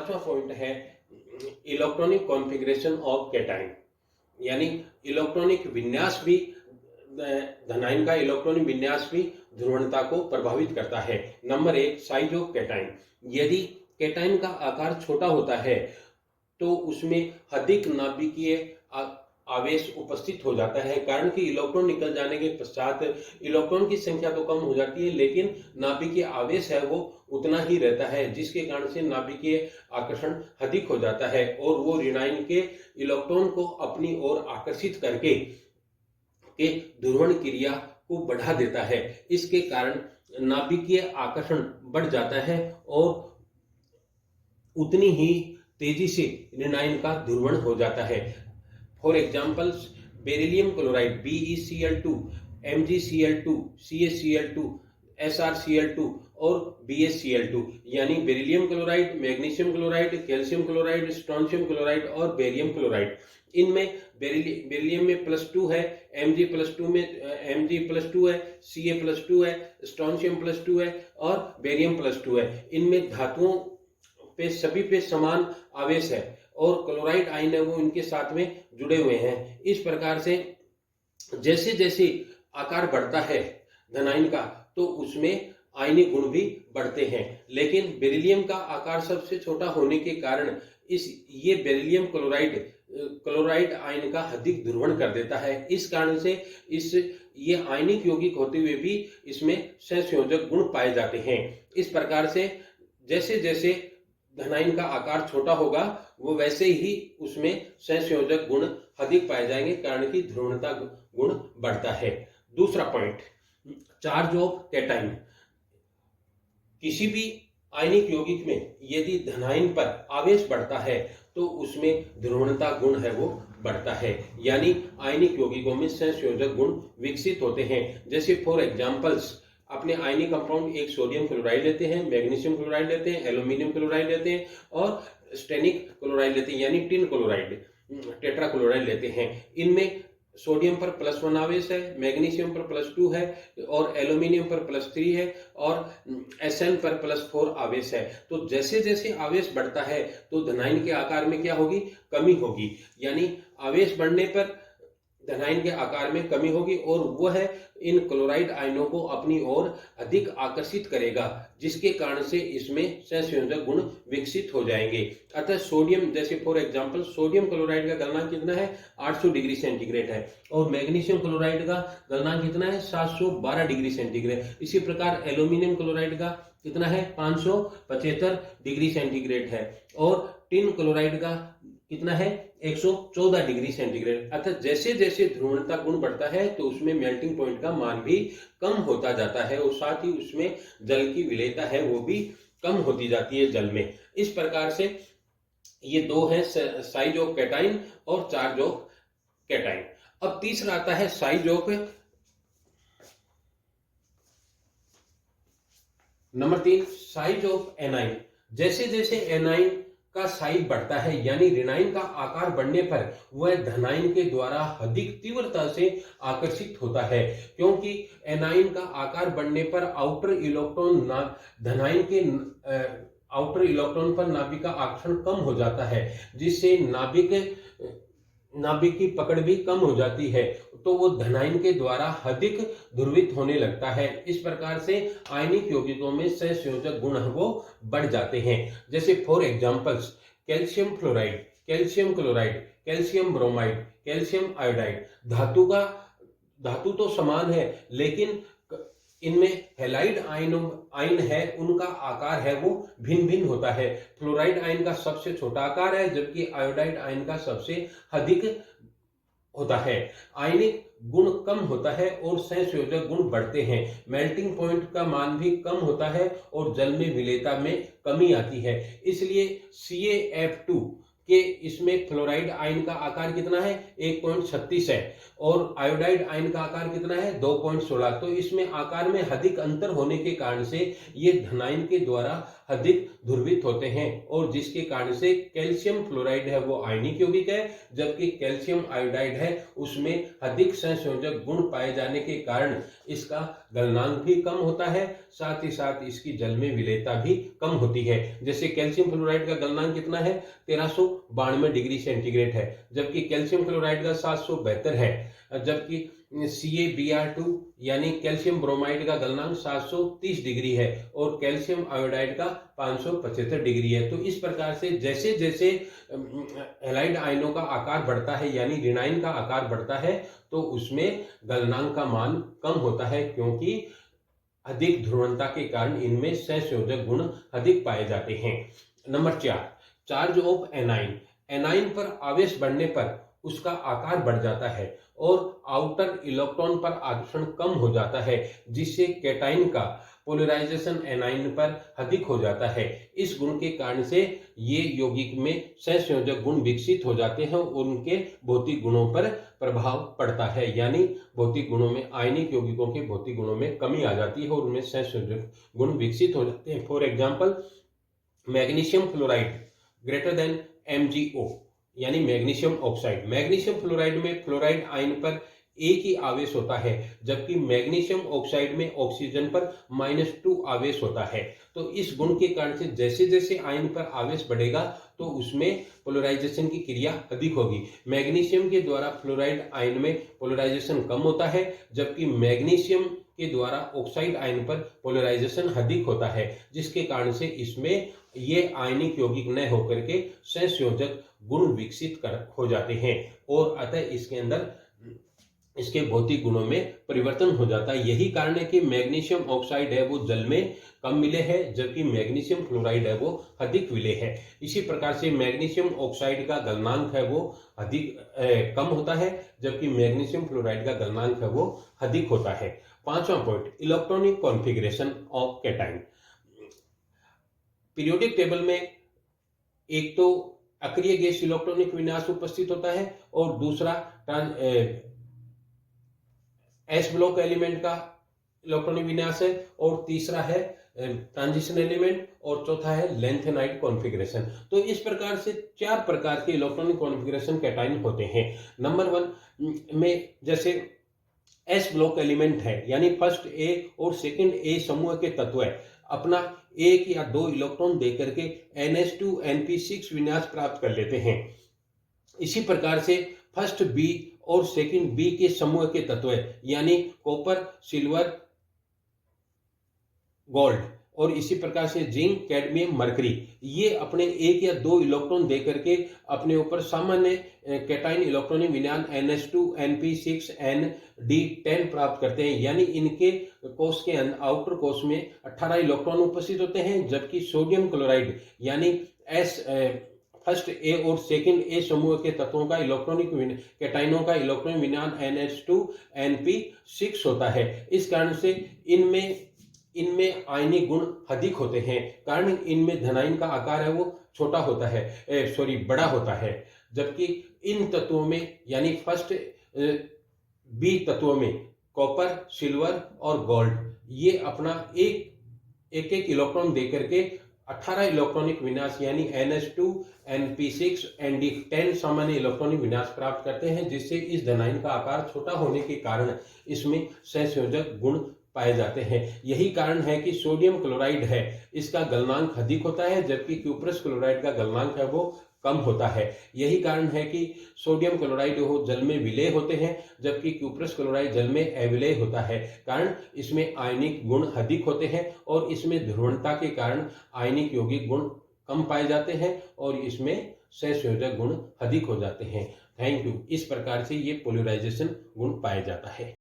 पांचवा पॉइंट है electronic configuration of cation, यानी इलेक्ट्रॉनिक विन्यास भी, धनायन का इलेक्ट्रॉनिक विन्यास भी ध्रुवणता को प्रभावित करता है। Number 1, size of cation. यदि कैटायन का आकार छोटा होता है तो उसमें अधिक नाभिकीय आवेश उपस्थित हो जाता है, कारण कि इलेक्ट्रॉन निकल जाने के पश्चात इलेक्ट्रॉन की संख्या तो कम हो जाती है लेकिन नाभिकीय आवेश है वो उतना ही रहता है, जिसके कारण से नाभिकीय आकर्षण अधिक हो जाता है और वो ऋणायन के इलेक्ट्रॉन को अपनी ओर आकर्षित करके के ध्रुवण क्रिया को बढ़ा देता है। इसके कारण नाभिकीय आकर्षण बढ़ जाता है और उतनी ही तेजी से ऋणायन का ध्रुवण हो जाता है। For example, beryllium chloride BeCl2, MgCl2, CaCl2, SrCl2 और BaCl2, यानी beryllium chloride, magnesium chloride, calcium chloride, strontium chloride और बेरियम क्लोराइड। इनमें बेरिलियम में +2 है, Mg+2 में Mg+2 है, Ca+2 है, स्ट्रोंशियम +2 है और बेरियम +2 है। इनमें धातुओं पे सभी पे समान आवेश है और क्लोराइड आयन है वो इनके साथ में जुड़े हुए हैं। इस प्रकार से जैसे जैसे आकार बढ़ता है धनायन का तो उसमें आयनिक गुण भी बढ़ते हैं, लेकिन बेरिलियम का आकार सबसे छोटा होने के कारण ये बेरिलियम क्लोराइड आयन का अधिक ध्रुवण कर देता है। इस कारण से ये आयनिक यौगिक होते हुए भी इसमें सहसंयोजक गुण पाए जाते हैं। इस प्रकार से जैसे जैसे धनायन का आकार छोटा होगा वो वैसे ही उसमें सहसंयोजक गुण अधिक पाए जाएंगे, कारण कि ध्रुवणता गुण बढ़ता है। दूसरा पॉइंट, चार्ज ऑफ कैटायन। किसी भी आयनिक यौगिक में यदि धनायन पर आवेश बढ़ता है तो उसमें ध्रुवणता गुण है वो बढ़ता है, यानी आयनिक यौगिकों में सहसंयोजक गुण विकसित होते हैं। जैसे फॉर एग्जांपल्स, अपने आयनिक कंपाउंड एक सोडियम क्लोराइड लेते हैं, मैग्नीशियम क्लोराइड लेते हैं, एल्यूमिनियम क्लोराइड लेते हैं और स्टेनिक क्लोराइड लेते हैं, यानी टिन क्लोराइड, टेट्रा क्लोराइड लेते हैं। इनमें सोडियम पर +1 आवेश है, मैग्नीशियम पर +2 है और एल्यूमिनियम पर +3 है और Sn पर +4 आवेश है। तो जैसे जैसे आवेश बढ़ता है तो धनायन के आकार में क्या होगी? कमी होगी, यानी आवेश बढ़ने पर धनायन के आकार में कमी होगी और वह इन क्लोराइड आयनों को अपनी ओर अधिक आकर्षित करेगा, जिसके कारण से इसमें सहसंयोजक गुण विकसित हो जाएंगे। अतः सोडियम, जैसे फॉर एग्जांपल सोडियम क्लोराइड का गलनांक कितना है? 800 डिग्री सेंटीग्रेड है और मैग्नीशियम क्लोराइड का गलनांक कितना है? 712 डिग्री सेंटीग्रेड। इसी प्रकार एल्यूमिनियम क्लोराइड का कितना है? 575 डिग्री सेंटीग्रेड है और टिन क्लोराइड का कितना है? 114 डिग्री सेंटीग्रेड। अर्थात जैसे जैसे ध्रुवणता गुण बढ़ता है तो उसमें मेल्टिंग पॉइंट का मान भी कम होता जाता है और साथ ही उसमें जल की विलेयता है वो भी कम होती जाती है जल में। इस प्रकार से ये दो है साइज ऑफ कैटायन और चार्ज ऑफ कैटायन। अब तीसरा आता है size of, number 3, size of anion. जैसे जैसे एनायन का साइज बढ़ता है, यानी ऋणायन का आकार बढ़ने पर वह धनायन के द्वारा अधिक तीव्रता से आकर्षित होता है, क्योंकि एनायन का आकार बढ़ने पर आउटर इलेक्ट्रॉन धनायन के आउटर इलेक्ट्रॉन पर नाभिक का आकर्षण कम हो जाता है, जिससे नाभिक की पकड़ भी कम हो जाती है, तो वो धनायन के द्वारा अधिक ध्रुवित होने लगता है। इस प्रकार से आयनिक यौगिकों में सहसंयोजक गुण वो बढ़ जाते हैं। जैसे for examples, calcium fluoride, calcium chloride, calcium bromide, calcium iodide. धातु तो समान है लेकिन इनमें हैलाइड आयन है, उनका आकार है वो भिन्न भिन्न होता है। फ्लोराइड आयन का सबसे छोटा आकार है जबकि आयोडाइड आयन का सबसे अधिक होता है। आयनिक गुण कम होता है और सहसंयोजक गुण बढ़ते हैं। मेल्टिंग पॉइंट का मान भी कम होता है और जल में विलेयता में कमी आती है। इसलिए CaF2 के इसमें फ्लोराइड आयन का आकार कितना है? 1.36 है और आयोडाइड आयन का आकार कितना है? 2.16। तो इसमें आकार में अधिक अंतर होने के कारण से ये धनायन के द्वारा अधिक ध्रुवित होते हैं और जिसके कारण से कैल्शियम फ्लोराइड है वो आयनिक यौगिक है, जबकि कैल्शियम आयोडाइड है उसमें अधिक संयोजक गुण पाए जाने के कारण इसका गलनांक भी कम होता है, साथ ही साथ इसकी जल में विलेयता भी कम होती है। जैसे कैल्शियम फ्लोराइड का गलनांक कितना है, 1392 डिग्री सेंटीग्रेड है, जबकि कैल्शियम क्लोराइड का 772 है, जबकि CaBr2 यानी कैल्शियम ब्रोमाइड का गलनांक 730 डिग्री है और कैल्शियम आयोडाइड का 575 डिग्री है। तो इस प्रकार से जैसे जैसे हैलाइड आयनों का आकार बढ़ता है यानी ऋणायन का आकार बढ़ता है तो उसमें गलनांक का मान कम होता है, क्योंकि अधिक ध्रुवणता के कारण इनमें सहसंयोजक गुण अधिक पाए जाते हैं। Number 4, charge of anion. A9 पर आवेश बढ़ने पर उसका आकार बढ़ जाता है और आउटर इलेक्ट्रॉन पर आकर्षण कम हो जाता है, जिससे कैटाइन का पोलराइजेशन एनाइन पर अधिक हो जाता है। इस गुण के कारण से ये यौगिक में सहसंयोजक गुण विकसित हो जाते हैं और उनके भौतिक गुणों पर प्रभाव पड़ता है, यानी भौतिक गुणों में आयनिक यौगिकों के भौतिक गुणों में कमी आ जाती है और उनमें सहसंयोजक गुण विकसित हो जाते हैं। For example, magnesium fluoride greater than MgO यानी मैग्नीशियम ऑक्साइड। मैग्नीशियम फ्लोराइड में फ्लोराइड आयन पर एक ही आवेश होता है, जबकि मैग्नीशियम ऑक्साइड में ऑक्सीजन पर -2 आवेश होता है। तो इस गुण के कारण से जैसे जैसे आयन पर आवेश बढ़ेगा तो उसमें पोलराइजेशन की क्रिया अधिक होगी। मैग्नीशियम के द्वारा फ्लोराइड आयन में पोलराइजेशन कम होता है, जबकि मैग्नीशियम के द्वारा ऑक्साइड आयन पर पोलराइजेशन अधिक होता है, जिसके कारण से इसमें ये आयनिक यौगिक न होकर के सहसंयोजक गुण विकसित हो जाते हैं और अतः इसके अंदर इसके भौतिक गुणों में परिवर्तन हो जाता है। यही कारण है कि मैग्नीशियम ऑक्साइड है वो जल में कम मिले है, जबकि मैग्नीशियम फ्लोराइड है वो अधिक मिले है। इसी प्रकार से मैग्नीशियम ऑक्साइड का गलनांक है वो अधिक कम होता है, जबकि मैग्नीशियम फ्लोराइड का गलनांक है वो अधिक होता है। 5वां पॉइंट, इलेक्ट्रॉनिक कॉन्फ़िगरेशन ऑफ कैटाइन। पीरियोडिक टेबल में एक तो अक्रिय गैस इलेक्ट्रॉनिक विन्यास उपस्थित होता है और दूसरा एस ब्लॉक एलिमेंट का इलेक्ट्रॉनिक विन्यास है और तीसरा है ट्रांजिशन एलिमेंट और चौथा है लेंथेनाइड कॉन्फ़िगरेशन। तो इस प्रकार से 4 प्रकार के इलेक्ट्रॉनिक कॉन्फ़िगरेशन कैटाइन होते हैं। नंबर 1 में जैसे एस ब्लॉक एलिमेंट है यानी फर्स्ट ए और सेकंड ए समूह के तत्व है अपना 1 या 2 इलेक्ट्रॉन देकर के NH2NP6 विन्यास प्राप्त कर लेते हैं। इसी प्रकार से फर्स्ट बी और सेकंड बी के समूह के तत्व यानी कॉपर, सिल्वर, गोल्ड और इसी प्रकार से जिंक, कैडमियम, मरकरी, ये अपने 1 या 2 इलेक्ट्रॉन देकर के अपने ऊपर सामान्य कैटाइन इलेक्ट्रॉनिक विन्यास NH2NP6ND10 प्राप्त करते हैं। यानी इनके कोष के आउटर कोष में 18 इलेक्ट्रॉन उपस्थित होते हैं, जबकि सोडियम क्लोराइड यानी फर्स्ट ए और सेकंड ए समूह के तत्वों का इलेक्ट्रॉनिक कैटाइनों का इलेक्ट्रॉनिक विन्यास NH2NP6 होता है। इस कारण से इनमें आयनिक गुण अधिक होते हैं, कारण इनमें धनायन का आकार है वो छोटा होता है, बड़ा होता है, जबकि इन तत्वों में यानी फर्स्ट बी तत्वों में कॉपर, सिल्वर और गोल्ड ये अपना एक इलेक्ट्रॉन देकर के 18 इलेक्ट्रॉनिक विन्यास यानी NH2NP6ND10 सामान्य इलेक्ट्रॉनिक विन्यास प्राप्त करते हैं, जिससे इस धनायन का आकार छोटा होने के कारण इसमें सहसंयोजक गुण पाए जाते हैं। यही कारण है कि सोडियम क्लोराइड है इसका गलनांक अधिक होता है, जबकि क्यूप्रस क्लोराइड का गलनांक है वो कम होता है। यही कारण है कि सोडियम क्लोराइड हो जल में विलेय होते हैं, जबकि क्यूप्रस क्लोराइड जल में अविलेय होता है, कारण इसमें आयनिक गुण अधिक होते हैं और इसमें ध्रुवणता के कारण आयनिक यौगिक गुण कम पाए जाते हैं और इसमें सहसंयोजक गुण अधिक हो जाते हैं। Thank you. इस प्रकार से ये पोलराइजेशन गुण पाया जाता है।